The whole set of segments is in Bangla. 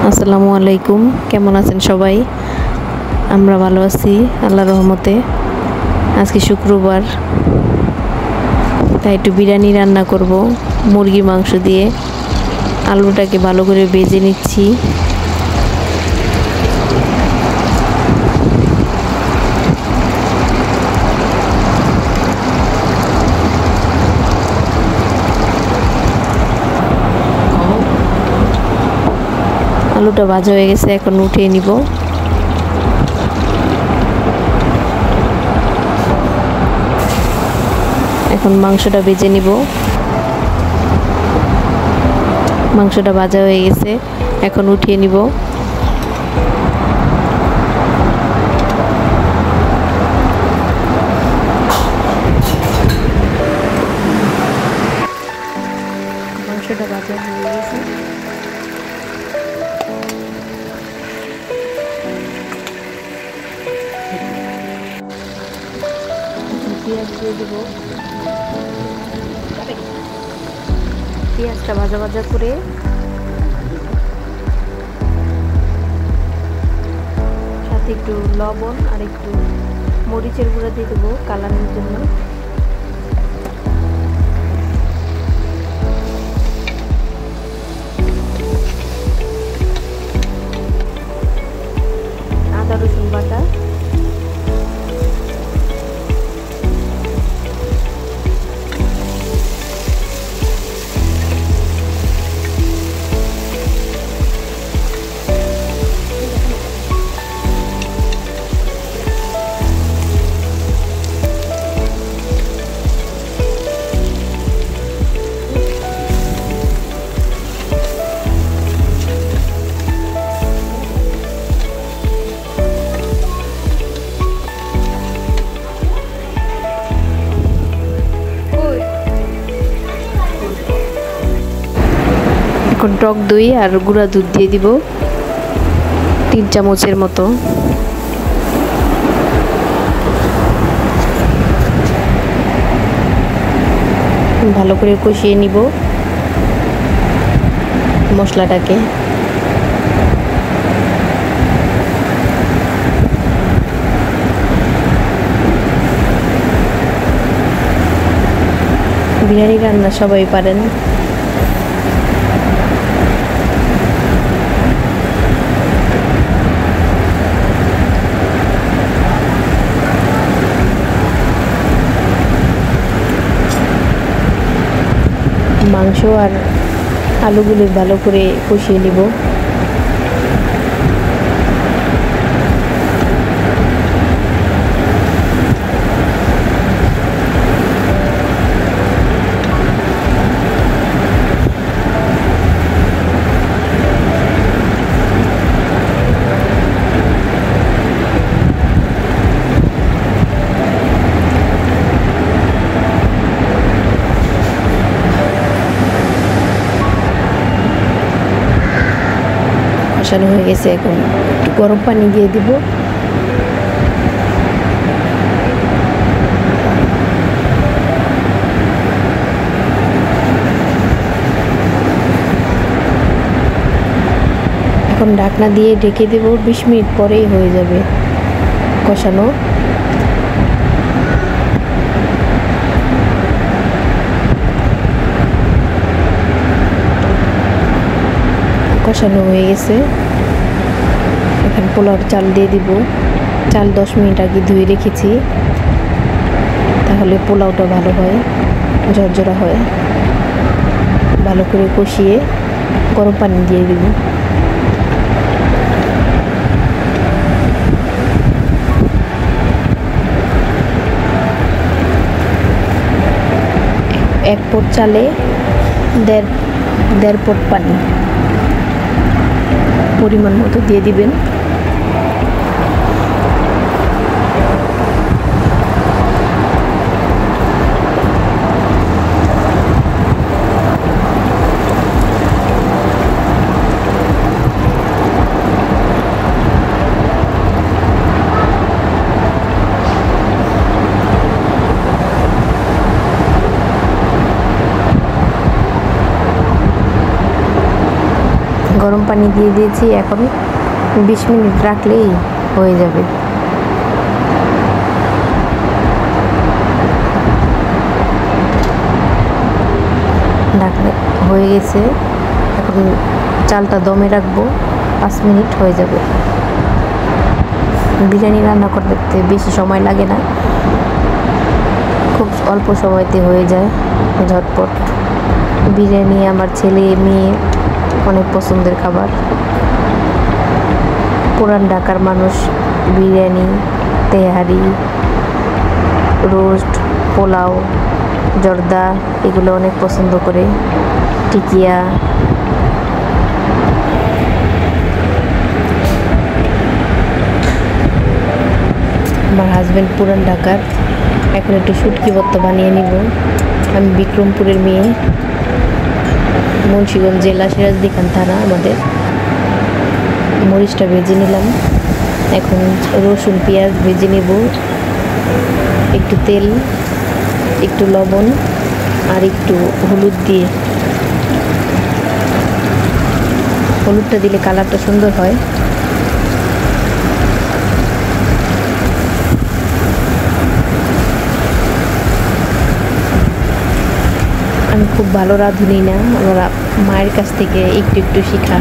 আসসালামু আলাইকুম, কেমন আছেন সবাই? আমরা ভালো আছি আল্লাহর রহমতে। আজকে শুক্রবার, তাই একটু বিরিয়ানি রান্না করব মুরগির মাংস দিয়ে। আলুটাকে ভালো করে ভেজে নিচ্ছি। আলুটা ভাজা হয়ে গেছে, এখন উঠিয়ে নিব। এখন মাংসটা ভেজে নিব। মাংসটা ভাজা হয়ে গেছে, এখন উঠিয়ে নিব। মাংসটা ভাজা হয়ে গেছে, পেঁয়াজ দিয়ে দেব। পেঁয়াজটা ভাজা ভাজা করে সাথে একটু লবণ আর একটু মরিচের গুঁড়া দিয়ে দেবো কালারের জন্য। আদা রসুন বাটা, এখন টক দই আর গুঁড়া দুধ দিয়ে দিব 3 চামচের মতো। ভালো করে কষিয়ে নিব মশলাটাকে। বিরিয়ানি রান্না সবাই পারেন। মাংস আর আলুগুলো ভালো করে কষিয়ে নিব। কষানো হয়ে গেছে, এখন একটু গরম পানি দিয়ে দিব। এখন ঢাকনা দিয়ে ঢেকে দেব, 20 মিনিট পরেই হয়ে যাবে কষানো। কষানো হয়ে গেছে, এখন পোলাওর চাল দিয়ে দিব। চাল 10 মিনিট আগে ধুয়ে রেখেছি, তাহলে পোলাওটা ভালো হয়, ঝরঝরা হয়। ভালো করে কষিয়ে গরম পানি দিয়ে দিব। এক পট চালে দেড় পট পানি পরিমাণ মতো দিয়ে দিবেন। গরম পানি দিয়ে দিয়েছি। এখন 20 মিনিট রাখলেই হয়ে যাবে। ঢাকনা হয়ে গেছে। এখন চালটা দমে রাখবো, 5 মিনিট হয়ে যাবে। বিরিয়ানি রান্না করতে বেশি সময় লাগে না, খুব অল্প সময়তে হয়ে যায়, ঝটপট। বিরিয়ানি আমার ছেলে মেয়ে অনেক পছন্দের খাবার। পুরান ঢাকার মানুষ বিরিয়ানি, তেহারি, রোস্ট, পোলাও, জর্দা এগুলো অনেক পছন্দ করে। টিকিয়া, আমার হাজব্যান্ড পুরান ঢাকার। এখন একটু শুটকি ভর্তা বানিয়ে নিব। আমি বিক্রমপুরের মেয়ে, মুন্সিগঞ্জ জেলা, সিরাজদিখান থানা আমাদের। মরিচটা ভেজে নিলাম। এখন রসুন পেঁয়াজ ভেজে নেব। একটু তেল, একটু লবণ আর একটু হলুদ দিয়ে, হলুদটা দিলে কালারটা সুন্দর হয়। আমি খুব ভালো রাঁধুনি না, আমার মায়ের কাছ থেকে একটু একটু শেখা।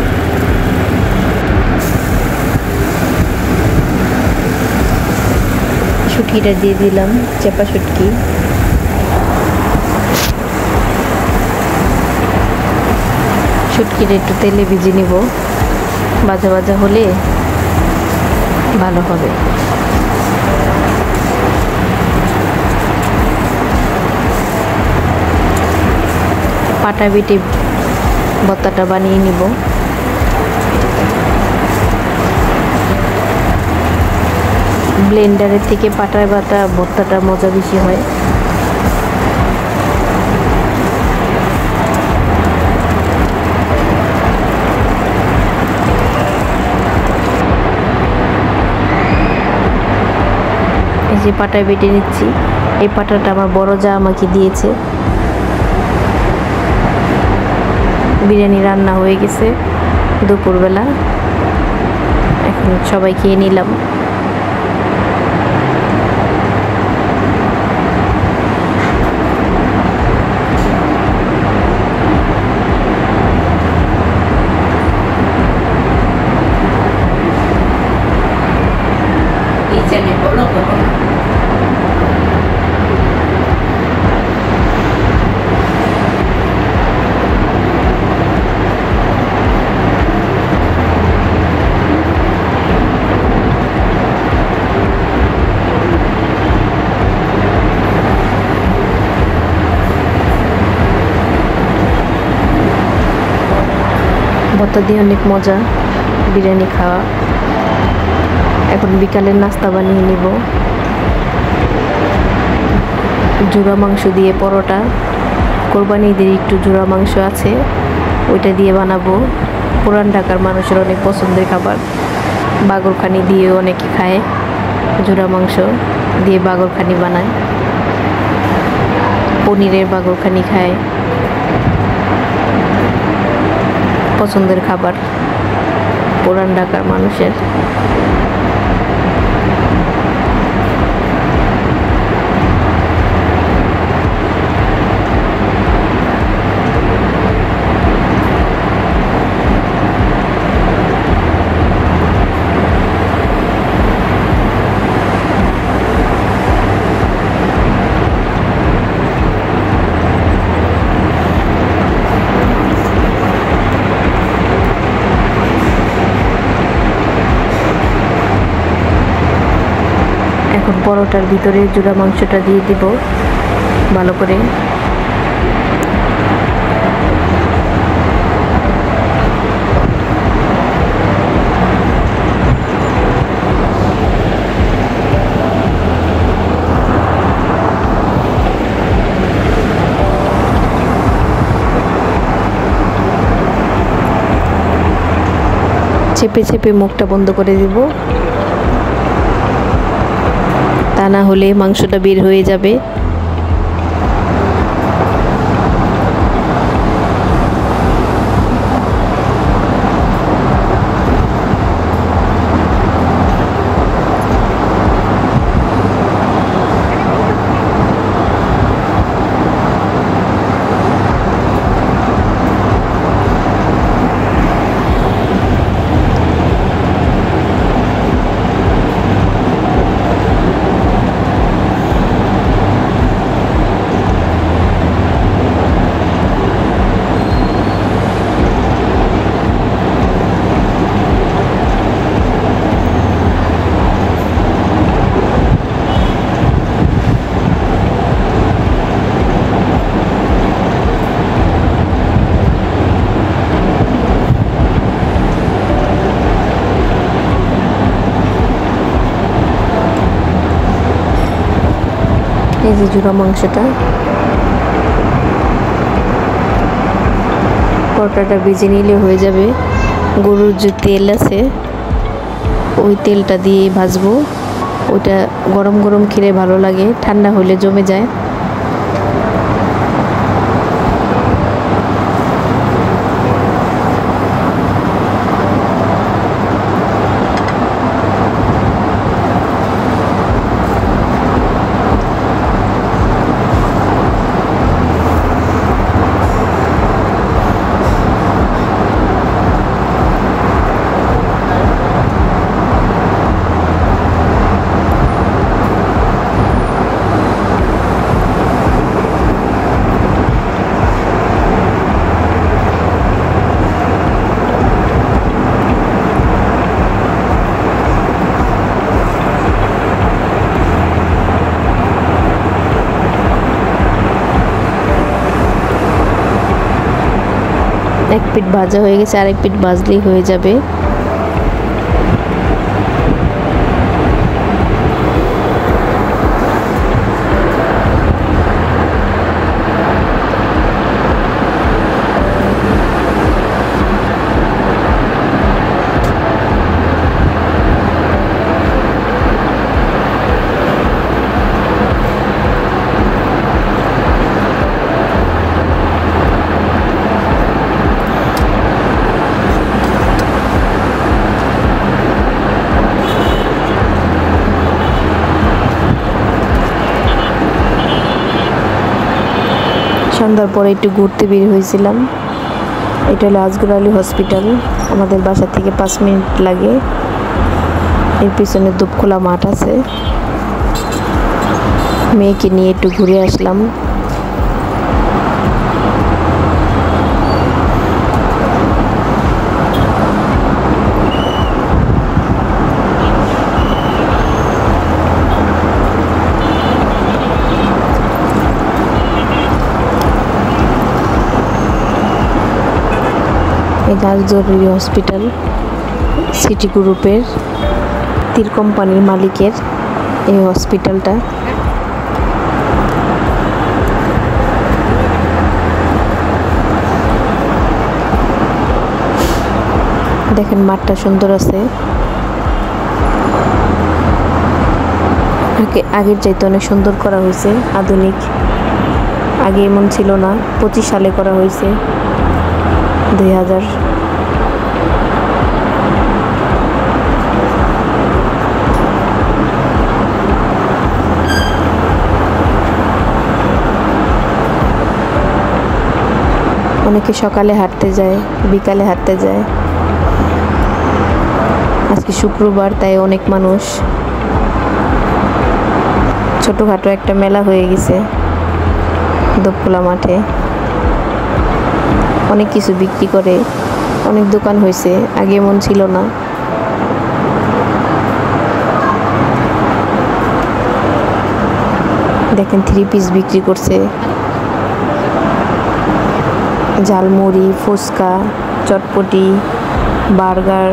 শুটকিটা দিয়ে দিলাম, চেপা শুটকি। শুটকিটা একটু তেলে ভেজে নিব, ভাজা ভাজা হলে ভালো হবে। পাটা বেটে ভর্তাটা বানিয়ে নিব। ব্লেন্ডারের থেকে পাটায় বাটা ভর্তাটা মজা বেশি হয়। এই যে পাটায় বেটে নিচ্ছি। এই পাটাটা আমার বড় যা আমাকে দিয়েছে। বিরিয়ানি রান্না হয়ে গেছে দুপুরবেলা, এখন সবাই খেয়ে নিলাম। ভর্তা দিয়ে অনেক মজা বিরিয়ানি খাওয়া। এখন বিকালের নাস্তা বানিয়ে নিব। জোড়া মাংস দিয়ে পরোটা, কোরবানি ঈদের একটু জোড়া মাংস আছে, ওইটা দিয়ে বানাবো। পুরান ঢাকার মানুষের অনেক পছন্দের খাবার। বাগরখানি দিয়ে অনেকে খায়, জোড়া মাংস দিয়ে বাগরখানি বানায়, পনিরের বাগরখানি খায়। পছন্দের খাবার পুরান ঢাকার মানুষের। এখন পরোটার ভিতরে জোড়া মাংসটা দিয়ে দিব ভালো করে। চেপে চেপে মুখটা বন্ধ করে দিব, তা না হলে মাংসটা বের হয়ে যাবে। এই যে জুড়া মাংসটা, পরোটাটা ভেজে নিলে হয়ে যাবে। গরুর যে তেল আছে ওই তেলটা দিয়ে ভাজবো। ওইটা গরম গরম খেলে ভালো লাগে, ঠান্ডা হলে জমে যায়। এক পিঠ ভাজা হয়ে গেছে, আরেক পিঠ ভাজলেই হয়ে যাবে। সন্ধ্যার পরে একটু ঘুরতে বের হয়েছিলাম। এটা হলো আজগর আলী হসপিটাল, আমাদের বাসা থেকে 5 মিনিট লাগে। এর পিছনে দুপখোলা মাঠ আছে। মেয়েকে নিয়ে একটু ঘুরে আসলাম। এটা জরুরি হসপিটাল, সিটি গ্রুপের তীর কোম্পানির মালিকের এই হসপিটালটা। দেখেন মাঠটা সুন্দর আছে, আগের চাইতে অনেক সুন্দর করা হয়েছে, আধুনিক। আগে এমন ছিল না, 25 সালে করা হয়েছে, 2000। অনেকে সকালে হাঁটতে যায়, বিকালে হাঁটতে যায়। আজকে শুক্রবার, তাই অনেক মানুষ। ছোটখাটো একটা মেলা হয়ে গেছে দুপখোলা মাঠে, অনেক কিছু বিক্রি করে, অনেক দোকান হয়েছে, আগে এমন ছিল না। দেখেন 3 পিস বিক্রি করছে, ঝালমুড়ি, ফুচকা, চটপটি, বার্গার,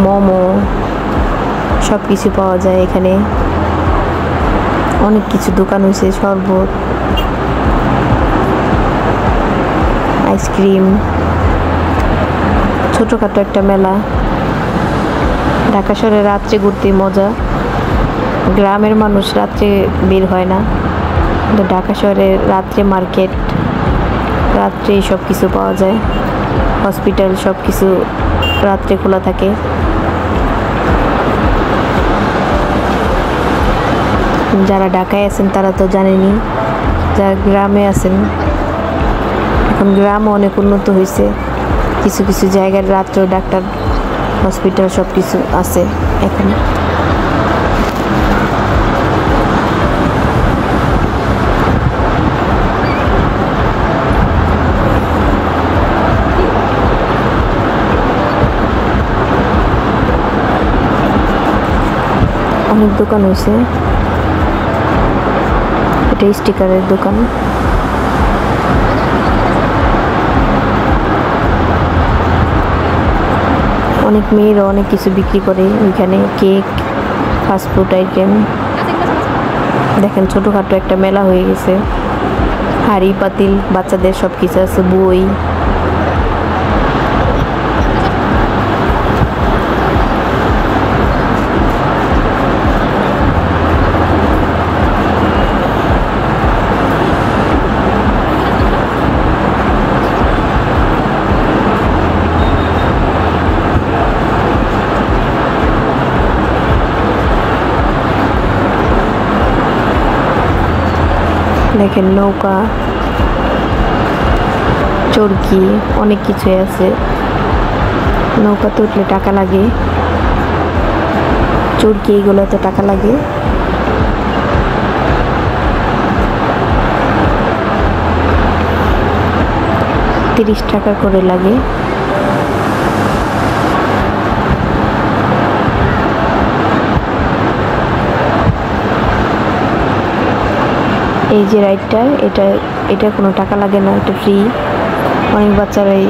মোমো সব কিছু পাওয়া যায় এখানে। অনেক কিছু দোকান হয়েছে, শরবত, আইসক্রিম। ছোটোখাটো একটা মেলা। ঢাকা শহরে রাত্রে ঘুরতে মজা, গ্রামের মানুষ রাত্রে বের হয় না, কিন্তু ঢাকা শহরে রাত্রে মার্কেট, রাত্রে সব কিছু পাওয়া যায়। হসপিটাল সব কিছু রাত্রে খোলা থাকে। যারা ঢাকায় আছেন তারা তো জানেনই, যারা গ্রামে আছেন, এখন গ্রামও অনেক উন্নত হয়েছে। কিছু কিছু জায়গার রাত্রে ডাক্তার, হসপিটাল সব কিছু আছে এখন। অনেক দোকান হয়েছে, এটা স্টিকারের দোকান। অনেক মেয়েরা অনেক কিছু বিক্রি করে ওইখানে, কেক, ফাস্টফুড আইটেম। দেখেন ছোটোখাটো একটা মেলা হয়ে গেছে, হাঁড়ি পাতিল বাচ্চাদের সব কিছু আছে, বই। দেখেন নৌকা, চরকি, অনেক কিছুই আছে। নৌকাতে উঠলে টাকা লাগে, চরকি এগুলোতে টাকা লাগে। ৳30 করে লাগে। এই যে রাইডটা, এটা কোনো টাকা লাগে না, এটা ফ্রি। অনেক বাচ্চারাই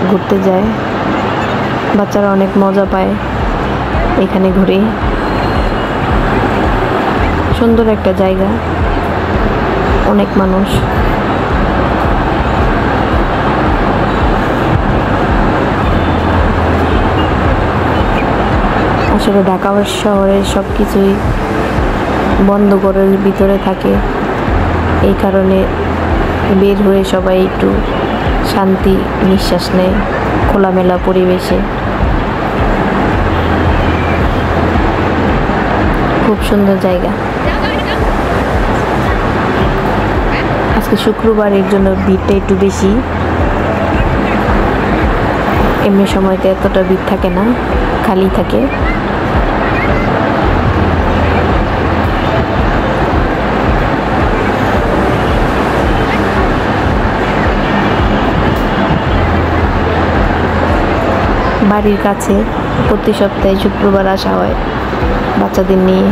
ঘুরতে যায়, বাচ্চারা অনেক মজা পায় এখানে ঘুরে। সুন্দর একটা জায়গা, অনেক মানুষ। আসলে ঢাকা শহরের সব কিছুই বন্ধ করে ভিতরে থাকে, এই কারণে বের হয়ে সবাই একটু শান্তি নিঃশ্বাস নেয় খোলামেলা পরিবেশে। খুব সুন্দর জায়গা। আজকে শুক্রবারের জন্য ভিড়টা একটু বেশি, এমনি সময়তে এতটা ভিড় থাকে না, খালি থাকে। বাড়ির কাছে প্রতি সপ্তাহে শুক্রবার আসা হয় বাচ্চাদের নিয়ে।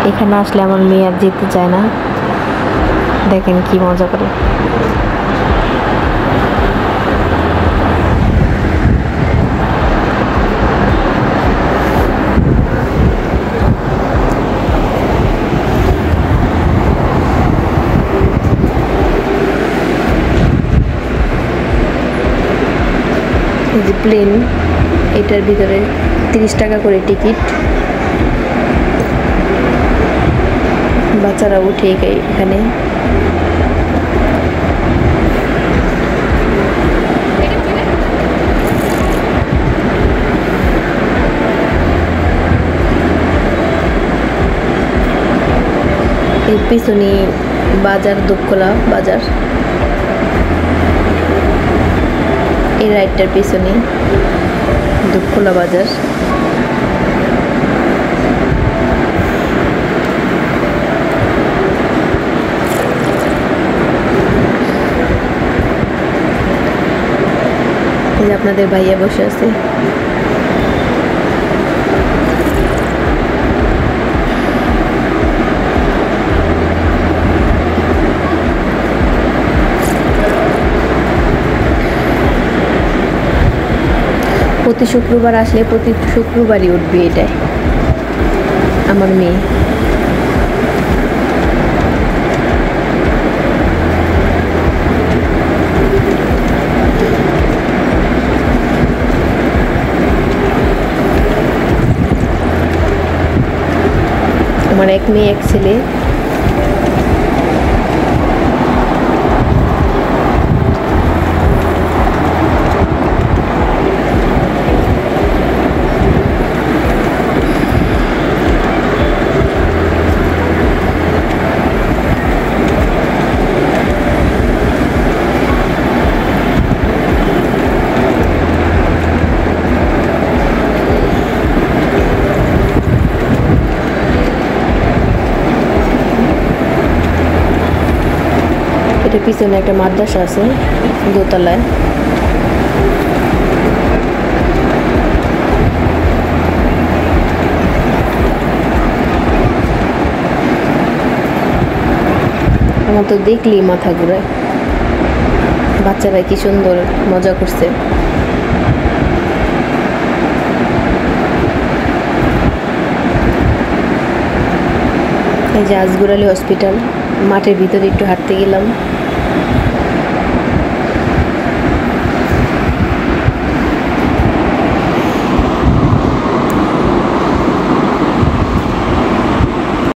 এখানে আসলে আমার মেয়ে আর যেতে চায় না, দেখেন কি মজা করে। যে প্লেন, এটার ভিতরে ৳30 করে টিকিট। বাচ্চারা উঠে এখানে। এর পিছনে বাজার, দুপকলা বাজার। এই রাইডটার পিছনে দুপকলা বাজার। এই যে আপনাদের ভাইয়া বসে আছে। প্রতি শুক্রবার আসলে প্রতি শুক্রবারই উঠবে এটাই আমার মেয়ে। আমার এক মেয়ে এক ছেলে। এটার পিছনে একটা মাদ্রাসা আছে দোতলায়। আমার তো দেখলেই মাথা ঘুরায়। বাচ্চারা কি সুন্দর মজা করছে। এই যে আজগুর আলী হসপিটাল, মাঠের ভিতরে একটু হাঁটতে গেলাম।